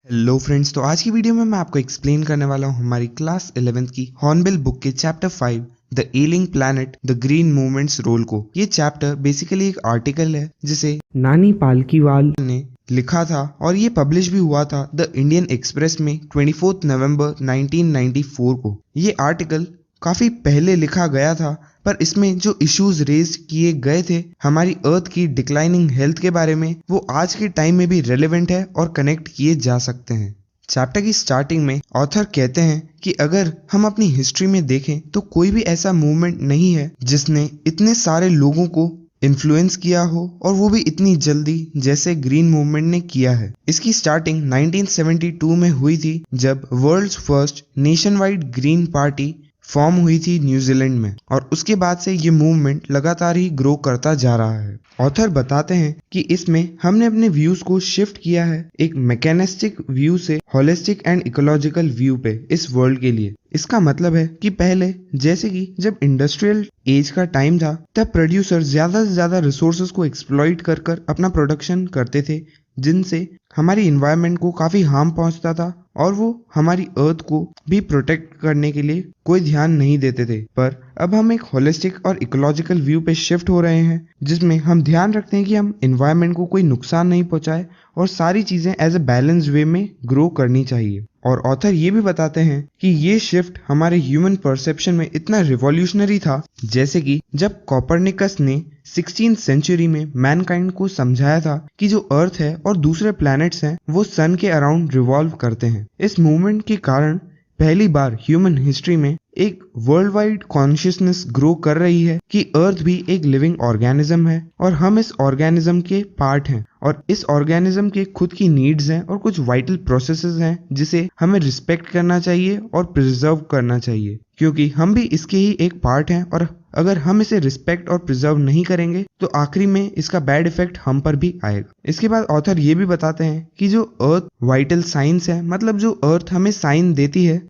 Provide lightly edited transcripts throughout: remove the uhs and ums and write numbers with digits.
Hello friends, तो आज की वीडियो में मैं आपको एक्सप्लेन करने वाला हूँ हमारी क्लास 11th की हॉर्नबिल बुक के chapter 5 the ailing planet the green movements role को। ये चैप्टर बेसिकली एक आर्टिकल है जिसे नानी पालकीवाल ने लिखा था और ये पब्लिश भी हुआ था द इंडियन एक्सप्रेस में 24 नवंबर 1994 को। ये आर्टिकल काफी पहले लिखा गया था, पर इसमें जो इश्यूज रेज किए गए थे हमारी अर्थ की डिक्लाइनिंग हेल्थ के बारे में, वो आज के टाइम में भी रेलेवेंट है और कनेक्ट किए जा सकते हैं। चैप्टर की स्टार्टिंग में ऑथर कहते हैं कि अगर हम अपनी हिस्ट्री में देखें तो कोई भी ऐसा मूवमेंट नहीं है जिसने इतने सारे लोगों को इन्फ्लुएंस किया हो, और वो भी इतनी जल्दी जैसे ग्रीन मूवमेंट ने किया है। इसकी स्टार्टिंग 1972 में हुई थी जब world's first nationwide green party form हुई थी न्यूजीलैंड में, और उसके बाद से ये मूवमेंट लगातार ही ग्रो करता जा रहा है। ऑथर बताते हैं कि इसमें हमने अपने व्यूज को शिफ्ट किया है एक मैकेनिस्टिक व्यू से होलिस्टिक एंड इकोलॉजिकल व्यू पे इस वर्ल्ड के लिए। इसका मतलब है कि पहले जैसे कि जब इंडस्ट्रियल एज का टाइम था तब प्रोड्यूसर ज्यादा से ज्यादा रिसोर्सेज को एक्सप्लॉइट कर कर अपना प्रोडक्शन करते थे, जिनसे हमारी इन्वायरमेंट को काफी हार्म पहुंचता था और वो हमारी अर्थ को भी प्रोटेक्ट करने के लिए कोई ध्यान नहीं देते थे। पर अब हम एक होलिस्टिक और इकोलॉजिकल व्यू पे शिफ्ट हो रहे हैं जिसमें हम ध्यान रखते हैं कि हम इन्वायरमेंट को कोई नुकसान नहीं पहुंचाए और सारी चीजें एज ए बैलेंस वे में ग्रो करनी चाहिए। और ऑथर ये भी बताते हैं कि ये शिफ्ट हमारे ह्यूमन परसेप्शन में इतना रिवॉल्यूशनरी था, जैसे कि जब कोपरनिकस ने 16th सेंचुरी में मैनकाइंड को समझाया था कि जो अर्थ है और दूसरे प्लैनेट्स हैं वो सन के अराउंड रिवॉल्व करते हैं। इस मूवमेंट के कारण पहली बार ह्यूमन हिस्ट्री में एक वर्ल्ड वाइड कॉन्शियसनेस ग्रो कर रही है कि अर्थ भी एक लिविंग ऑर्गेनिज्म है और हम इस ऑर्गेनिज्म के पार्ट हैं, और इस ऑर्गेनिज्म के खुद की नीड्स हैं और कुछ वाइटल प्रोसेसेस हैं जिसे हमें रिस्पेक्ट करना चाहिए और प्रिजर्व करना चाहिए, क्योंकि हम भी इसके ही एक पार्ट हैं। और अगर हम इसे रिस्पेक्ट और प्रिजर्व नहीं करेंगे तो आखिरी में इसका बैड इफेक्ट हम पर भी आएगा। इसके बाद ऑथर ये भी बताते हैं कि जो अर्थ वाइटल साइंस है, मतलब जो अर्थ हमें साइन देती है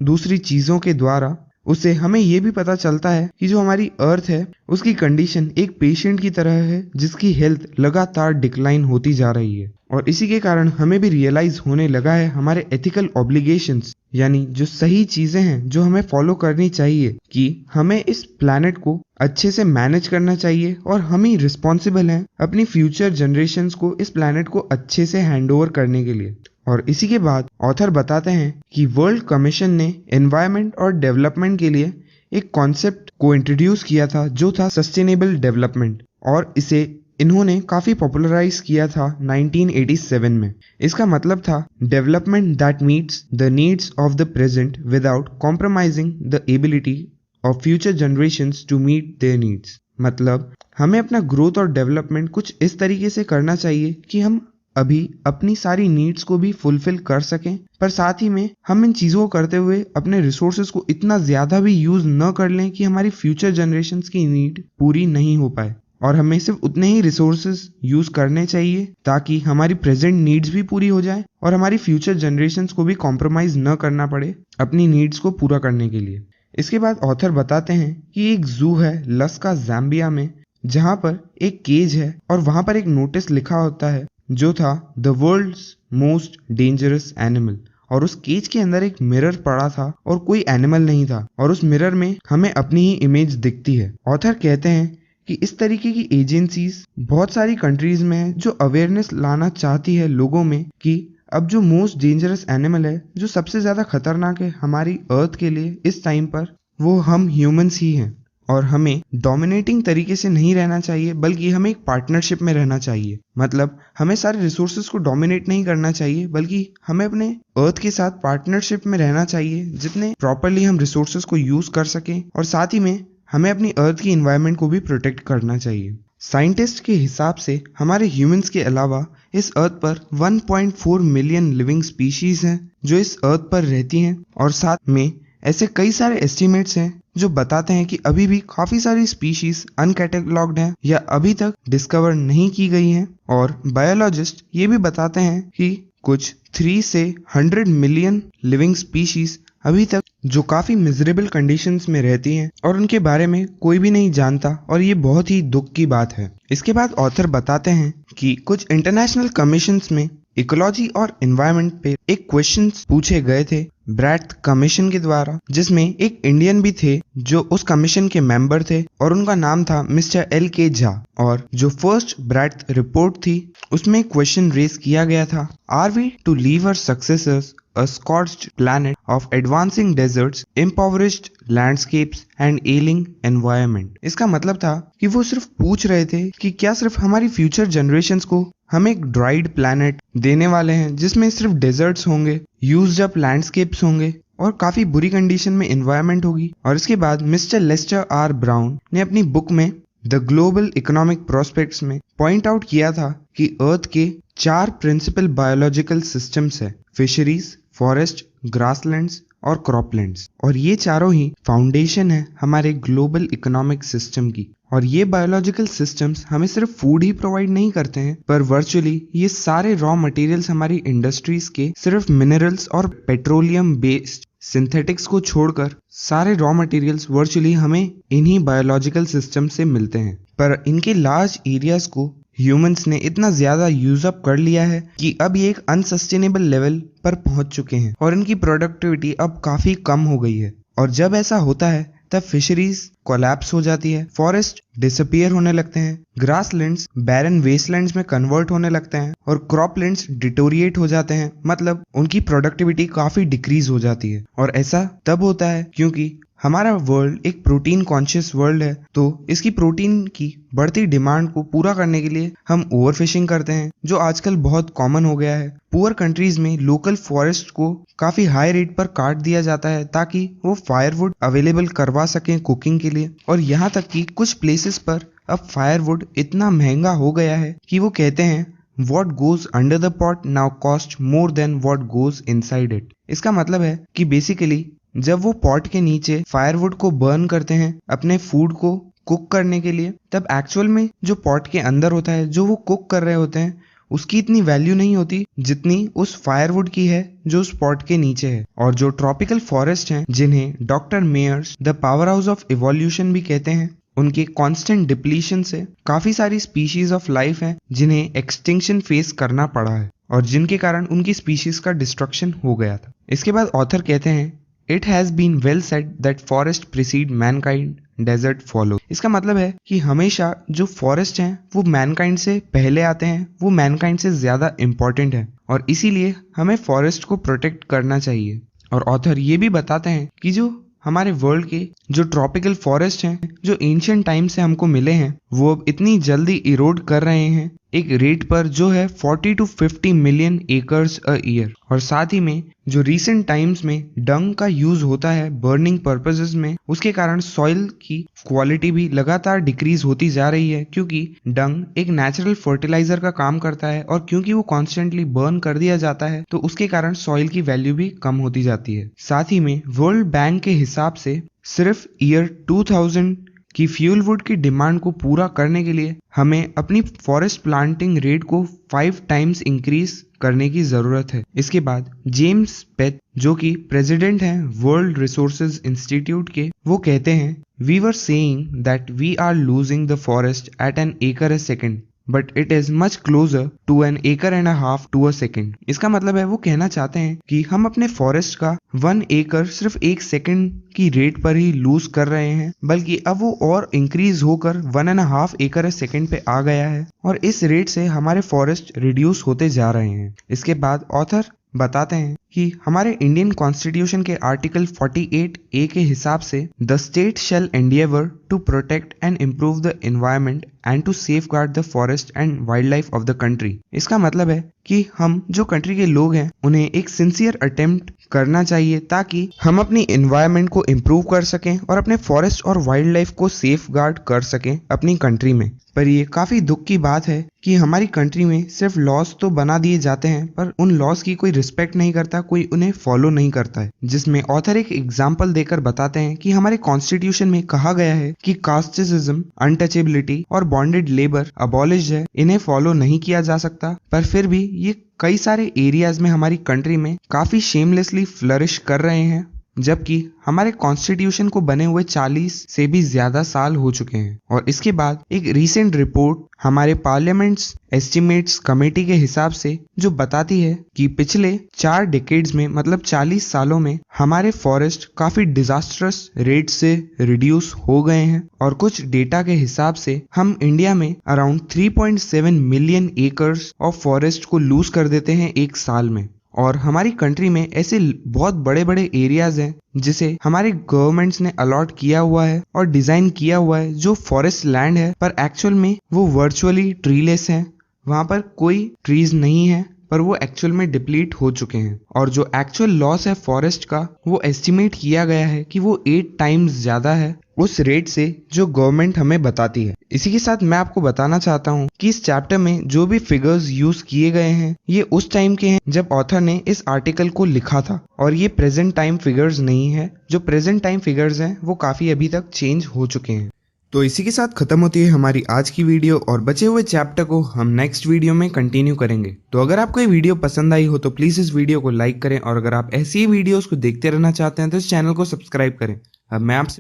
दूसरी चीजों के द्वारा, उससे हमें ये भी पता चलता है कि जो हमारी अर्थ है उसकी कंडीशन एक पेशेंट की तरह है जिसकी हेल्थ लगातार डिक्लाइन होती जा रही है। और इसी के कारण हमें भी रियलाइज होने लगा है हमारे एथिकल ऑब्लिगेशंस, यानी जो सही चीजें हैं जो हमें फॉलो करनी चाहिए, कि हमें इस प्लैनेट को अच्छे से मैनेज करना चाहिए और हम ही रिस्पॉन्सिबल हैं अपनी फ्यूचर जनरेशंस को इस प्लैनेट को अच्छे से हैंडओवर करने के लिए। और इसी के बाद ऑथर बताते हैं कि वर्ल्ड कमीशन ने एनवायरनमेंट और डेवलपमेंट के लिए एक कॉन्सेप्ट को इंट्रोड्यूस किया था जो था सस्टेनेबल डेवलपमेंट, और इसे इन्होंने काफी पॉपुलराइज किया था 1987 में। इसका मतलब था development that meets the needs of the present without compromising the ability of future generations to meet their needs. मतलब हमें अपना ग्रोथ और डेवलपमेंट कुछ इस तरीके से करना चाहिए कि हम अभी अपनी सारी नीड्स को भी फुलफिल कर सकें, पर साथ ही में हम इन चीजों को करते हुए अपने रिसोर्सेज को इतना ज्यादा भी यूज न कर लें कि हमारी फ्यूचर जनरेशंस की नीड पूरी नहीं हो पाए। और हमें सिर्फ उतने ही रिसोर्सेज यूज करने चाहिए ताकि हमारी प्रेजेंट नीड्स भी पूरी हो जाए और हमारी फ्यूचर जनरेशंस को भी कॉम्प्रोमाइज न करना पड़े अपनी नीड्स को पूरा करने के लिए। इसके बाद ऑथर बताते हैं कि एक जू है लस्का ज़ाम्बिया में, जहां पर एक केज है और वहां पर एक नोटिस लिखा होता है जो था the world's most dangerous animal, और उस केज के अंदर एक मिरर पड़ा था और कोई एनिमल नहीं था, और उस मिरर में हमें अपनी ही इमेज दिखती है। ऑथर कहते हैं कि इस तरीके की एजेंसीज बहुत सारी कंट्रीज में है जो अवेयरनेस लाना चाहती है लोगों में कि अब जो मोस्ट डेंजरस एनिमल है, जो सबसे ज्यादा खतरनाक है हमारी अर्थ के लिए इस टाइम पर, वो हम ह्यूमंस ही हैं। और हमें डोमिनेटिंग तरीके से नहीं रहना चाहिए बल्कि हमें एक पार्टनरशिप में रहना चाहिए। मतलब हमें सारे रिसोर्सेज को डोमिनेट नहीं करना चाहिए बल्कि हमें अपने अर्थ के साथ पार्टनरशिप में रहना चाहिए जितने प्रॉपरली हम रिसोर्सेज को यूज कर सकें, और साथ ही में हमें अपनी अर्थ की इन्वायरमेंट को भी प्रोटेक्ट करना चाहिए। साइंटिस्ट के हिसाब से हमारे ह्यूमंस के अलावा इस अर्थ पर 1.4 मिलियन लिविंग स्पीशीज हैं जो इस अर्थ पर रहती हैं, और साथ में ऐसे कई सारे एस्टिमेट्स हैं जो बताते हैं कि अभी भी काफी सारी स्पीशीज अनकैटलॉग्ड हैं या अभी तक डिस्कवर नहीं की गई हैं। और बायोलॉजिस्ट ये भी बताते हैं कि कुछ 3 से 100 मिलियन लिविंग स्पीशीज अभी तक जो काफी मिजरेबल कंडीशंस में रहती हैं और उनके बारे में कोई भी नहीं जानता, और ये बहुत ही दुख की बात है। इसके बाद ऑथर बताते हैं कि कुछ इंटरनेशनल कमीशंस में इकोलॉजी और एनवायरनमेंट पे एक क्वेश्चन पूछे गए थे ब्रैथ कमीशन के द्वारा, जिसमें एक इंडियन भी थे जो उस कमीशन के मेंबर थे और उनका नाम था मिस्टर LK झा। और जो फर्स्ट ब्रैथ रिपोर्ट थी उसमें क्वेश्चन रेज किया गया था, are we to leave our successors a scorched planet of advancing deserts, impoverished landscapes and ailing environment। इसका मतलब था कि वो सिर्फ पूछ रहे थे कि क्या सिर्फ हमारी फ्यूचर जनरेशंस को हम एक ड्राइड प्लैनेट देने वाले हैं जिसमें सिर्फ डेजर्ट्स होंगे, यूज्ड अप लैंडस्केप्स होंगे और काफी बुरी कंडीशन में एनवायरनमेंट होगी। और इसके बाद मिस्टर लेस्टर R ब्राउन ने अपनी बुक में द ग्लोबल इकोनॉमिक प्रोस्पेक्ट्स में पॉइंट आउट किया था कि अर्थ के 4 प्रिंसिपल बायोलॉजिकल सिस्टम्स है, फिशरीज, फॉरेस्ट, ग्रासलैंड्स और क्रॉपलैंड्स, और ये चारों ही फाउंडेशन है हमारे ग्लोबल इकोनॉमिक सिस्टम की। और ये बायोलॉजिकल सिस्टम्स हमें सिर्फ फूड ही प्रोवाइड नहीं करते हैं, पर वर्चुअली ये सारे रॉ मटेरियल्स हमारी इंडस्ट्रीज के सिर्फ मिनरल्स और पेट्रोलियम बेस्ड सिंथेटिक्स को छोड़कर सारे रॉ मटेरियल्स वर्चुअली हमें इन्हीं बायोलॉजिकल सिस्टम से मिलते हैं। पर इनके लार्ज एरियाज को ह्यूमंस ने इतना ज्यादा यूज अप कर लिया है कि अब ये एक अनसस्टेनेबल लेवल पर पहुंच चुके हैं और इनकी प्रोडक्टिविटी अब काफी कम हो गई है। और जब ऐसा होता है तब फिशरीज कोलैप्स हो जाती है, फॉरेस्ट डिसअपियर होने लगते हैं, ग्रासलैंड्स बैरन वेस्टलैंड्स में कन्वर्ट होने लगते हैं और क्रॉपलैंड्स डिटोरिएट हो जाते हैं, मतलब उनकी प्रोडक्टिविटी काफी डिक्रीज हो जाती है। और ऐसा तब होता है क्योंकि हमारा वर्ल्ड एक प्रोटीन कॉन्शियस वर्ल्ड है, तो इसकी प्रोटीन की बढ़ती डिमांड को पूरा करने के लिए हम ओवरफिशिंग करते हैं, जो आजकल बहुत कॉमन हो गया है। पुअर कंट्रीज में लोकल फॉरेस्ट को काफी हाई रेट पर काट दिया जाता है ताकि वो फायरवुड अवेलेबल करवा सकें कुकिंग के लिए। और यहाँ तक कि कुछ प्लेसेस पर अब फायरवुड इतना महंगा हो गया है कि वो कहते हैं What goes under the pot now cost more than what goes inside it। इसका मतलब है कि बेसिकली जब वो पॉट के नीचे फायरवुड को बर्न करते हैं अपने फूड को कुक करने के लिए, तब एक्चुअल में जो पॉट के अंदर होता है, जो वो कुक कर रहे होते हैं, उसकी इतनी वैल्यू नहीं होती जितनी उस फायरवुड की है जो उस पॉट के नीचे है। और जो ट्रॉपिकल फॉरेस्ट हैं, जिन्हें doctor Myers the power house of evolution भी कहते हैं, उनके कांस्टेंट डिप्लीशन से काफी सारी स्पीशीज ऑफ लाइफ हैं जिन्हें एक्सटिंक्शन फेस करना पड़ा है और जिनके कारण उनकी स्पीशीज का डिस्ट्रक्शन हो गया था। इसके बाद ऑथर कहते हैं it has been well said that forest precede mankind, desert follow. इसका मतलब है कि हमेशा जो फॉरेस्ट हैं वो मैनकाइंड से पहले आते हैं, वो मैनकाइंड से ज्यादा इंपॉर्टेंट है और इसीलिए हमें फॉरेस्ट को प्रोटेक्ट करना चाहिए। और ऑथर ये भी बताते हैं कि जो हमारे वर्ल्ड के जो ट्रॉपिकल फॉरेस्ट हैं, जो एंशिएंट टाइम से हमको मिले हैं, वो अब इतनी जल्दी इरोड कर रहे हैं एक रेट पर जो है 40 to 50 million acres a year. और साथ ही में जो रीसेंट टाइम्स में डंग का यूज होता है बर्निंग पर्पसेस में, उसके कारण सॉइल की क्वालिटी भी लगातार डिक्रीज होती जा रही है, क्योंकि डंग एक नेचुरल फर्टिलाइजर का काम करता है और क्योंकि वो कॉन्स्टेंटली बर्न कर दिया जाता है तो उसके कारण सॉइल की वैल्यू भी कम होती जाती है। साथ ही में वर्ल्ड बैंक के हिसाब से सिर्फ ईयर 2000 कि फ्यूल वुड की डिमांड को पूरा करने के लिए हमें अपनी फॉरेस्ट प्लांटिंग रेट को 5 टाइम्स इंक्रीज करने की जरूरत है। इसके बाद जेम्स पेथ, जो कि प्रेसिडेंट हैं वर्ल्ड रिसोर्सेज इंस्टीट्यूट के, वो कहते हैं we were saying that we are losing the forest at an acre a second but it is much closer to an acre and a half to a second. इसका मतलब है वो कहना चाहते हैं कि हम अपने फॉरेस्ट का 1 एकड़ सिर्फ 1 सेकेंड की रेट पर ही लूज कर रहे हैं, बल्कि अब वो और इंक्रीज होकर 1.5 एकड़ सेकेंड पे आ गया है और इस रेट से हमारे फॉरेस्ट रिड्यूस होते जा रहे हैं। इसके बाद ऑथर बताते हैं कि हमारे इंडियन कॉन्स्टिट्यूशन के आर्टिकल 48A के हिसाब से the state shall endeavour to protect and improve the environment and to safeguard the forest and wildlife of the country. इसका मतलब है कि हम जो कंट्री के लोग हैं उन्हें एक सिंसियर अटेम्प्ट करना चाहिए ताकि हम अपनी एनवायरनमेंट को इम्प्रूव कर सकें और अपने फॉरेस्ट और वाइल्ड लाइफ को सेफ गार्ड कर सकें अपनी कंट्री में। पर ये काफी दुख की बात है कि हमारी कंट्री में सिर्फ लॉज तो बना दिए जाते हैं पर उन लॉज की कोई रिस्पेक्ट नहीं करता, कोई उन्हें फॉलो नहीं करता है। जिसमें ऑथर एक एग्जाम्पल देकर बताते हैं कि हमारे कॉन्स्टिट्यूशन में कहा गया है कि कास्टिज्म, अनटचेबिलिटी और बॉन्डेड लेबर अबॉलिश्ड है, इन्हें फॉलो नहीं किया जा सकता, पर फिर भी ये कई सारे एरियाज में हमारी कंट्री में काफी शेमलेसली फ्लरिश कर रहे हैं जबकि हमारे कॉन्स्टिट्यूशन को बने हुए 40 से भी ज्यादा साल हो चुके हैं। और इसके बाद एक रीसेंट रिपोर्ट हमारे पार्लियामेंट्स एस्टिमेट्स कमेटी के हिसाब से जो बताती है कि पिछले 4 डिकेड्स में मतलब 40 सालों में हमारे फॉरेस्ट काफी डिजास्ट्रस रेट से रिड्यूस हो गए हैं। और कुछ डेटा के हिसाब से हम इंडिया में around 3.7 million acres of forest को लूज कर देते हैं एक साल में। और हमारी कंट्री में ऐसे बहुत बड़े बड़े एरियाज हैं जिसे हमारे गवर्नमेंट्स ने अलॉट किया हुआ है और डिजाइन किया हुआ है जो फॉरेस्ट लैंड है, पर एक्चुअल में वो वर्चुअली ट्रीलेस है। वहां पर कोई ट्रीज नहीं है, पर वो एक्चुअल में डिप्लीट हो चुके हैं। और जो एक्चुअल लॉस है फॉरेस्ट का, वो एस्टिमेट किया गया है कि वो 8 टाइम्स ज्यादा है उस रेट से जो गवर्नमेंट हमें बताती है। इसी के साथ मैं आपको बताना चाहता हूँ कि इस चैप्टर में जो भी फिगर्स यूज किए गए हैं ये उस टाइम के हैं जब ऑथर ने इस आर्टिकल को लिखा था, और ये प्रेजेंट टाइम फिगर्स नहीं है। जो प्रेजेंट टाइम फिगर्स हैं वो काफी अभी तक चेंज हो चुके हैं। तो इसी के साथ खत्म होती है हमारी आज की वीडियो, और बचे हुए चैप्टर को हम नेक्स्ट वीडियो में कंटिन्यू करेंगे। तो अगर आपको ये वीडियो पसंद आई हो तो प्लीज इस वीडियो को लाइक करें, और अगर आप ऐसी ही वीडियोस को देखते रहना चाहते हैं तो इस चैनल को सब्सक्राइब करें। अब मैं आपसे